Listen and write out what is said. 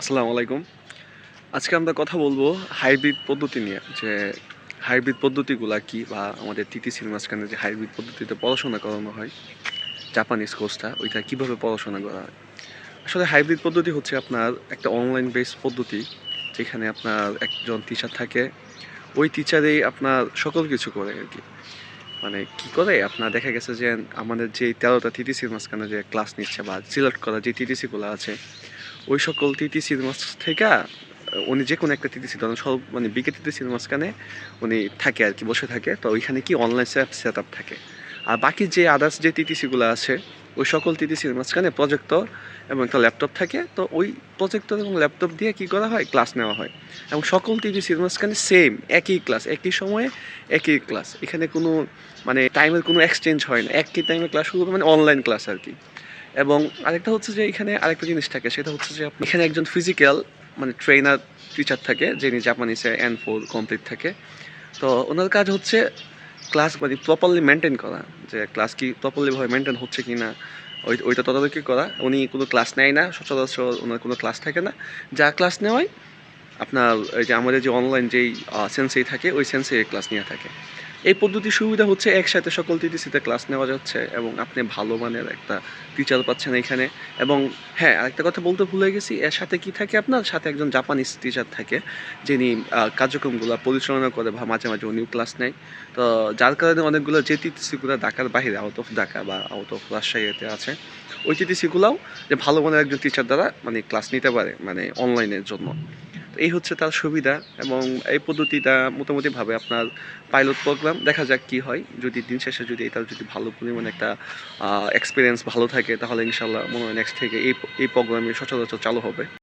আসসালামু আলাইকুম। আজকে আমরা কথা বলবো হাইব্রিড পদ্ধতি নিয়ে। যে হাইব্রিড পদ্ধতিগুলা কি বা আমাদের টিটিসির মাঝখানে যে হাইব্রিড পদ্ধতিতে পড়াশোনা করানো হয়, জাপানিজ কোর্সটা ওইটা কিভাবে পড়াশোনা করা হয়। আসলে হাইব্রিড পদ্ধতি হচ্ছে আপনার একটা অনলাইন বেস পদ্ধতি, যেখানে আপনার একজন টিচার থাকে। ওই টিচারেই আপনার সকল কিছু করে আরকি। মানে কি করে আপনার দেখা গেছে যে আমাদের যে ১৩টা টিটিসির মাঝখানে যে ক্লাস নিচ্ছে বা সিলেক্ট করা যে টিটিসিগুলা আছে, ওই সকল টিটিসির মাঝ থেকে উনি যেকোনো একটা টিটিসি ধরেন সব মানে বিকে টিটিসির মাঝখানে উনি থাকে আরকি, বসে থাকে। তো ওইখানে কি অনলাইন সেটআপ থাকে। আর বাকি যে আদার্স যে টিটিসিগুলো আছে, ওই সকল টিটিসির মাঝখানে প্রজেক্টর এবং একটা ল্যাপটপ থাকে। তো ওই প্রজেক্টর এবং ল্যাপটপ দিয়ে কি করা হয়? ক্লাস নেওয়া হয়। এবং সকল টিটিসির মাঝখানে সেম একই ক্লাস, একই সময়ে একই ক্লাস। এখানে কোনো মানে টাইমের কোনো এক্সচেঞ্জ হয় না। একই টাইমে ক্লাস শুরু হবে, মানে অনলাইন ক্লাস আরকি। এবং আরেকটা হচ্ছে যে এখানে আরেকটা জিনিস থাকে, সেটা হচ্ছে যে আপনি এখানে একজন ফিজিক্যাল মানে ট্রেনার টিচার থাকে, যিনি জাপানিসে N4 কমপ্লিট থাকে। তো ওনার কাজ হচ্ছে ক্লাস মানে প্রপারলি মেনটেন করা, যে ক্লাস কি প্রপারলি ভাবে মেনটেন হচ্ছে কি না ওইটা তদারকি করা। উনি কোনো ক্লাস নেয় না, সচরাচর ওনার কোনো ক্লাস থাকে না। যা ক্লাস নেওয়ায় আপনার এই যে আমাদের যে অনলাইন যেই সেন্সেই থাকে, ওই সেন্সেই ক্লাস নিয়ে থাকে। এই পদ্ধতির সুবিধা হচ্ছে একসাথে সকল টিটিসিতে ক্লাস নেওয়া যাচ্ছে এবং আপনি ভালো মানের একটা টিচার পাচ্ছেন এখানে। এবং হ্যাঁ, আরেকটা কথা বলতে ভুলে গেছি, এর সাথে কি থাকে, আপনার সাথে একজন জাপানিজ টিচার থাকে, যিনি কার্যক্রমগুলো পরিচালনা করে বা মাঝে মাঝে উনিও ক্লাস নেয়। তো যার কারণে অনেকগুলো যে টিটিসিগুলো ঢাকার বাইরে, আউট অফ ঢাকা বা আউট অফ রাজশাহীতে আছে, ওই টিটিসিগুলোও যে ভালো মানের একজন টিচার দ্বারা মানে ক্লাস নিতে পারে, মানে অনলাইনের জন্য। তো এই হচ্ছে তার সুবিধা। এবং এই পদ্ধতিটা মোটামুটিভাবে আপনার পাইলট প্রোগ্রাম, দেখা যাক কি হয়। যদি দিন শেষে যদি এটার যদি ভালো পরিমাণে একটা এক্সপিরিয়েন্স ভালো থাকে, তাহলে ইনশাল্লাহ মনে হয় নেক্সট থেকে এই প্রোগ্রামে সচরাচর চালু হবে।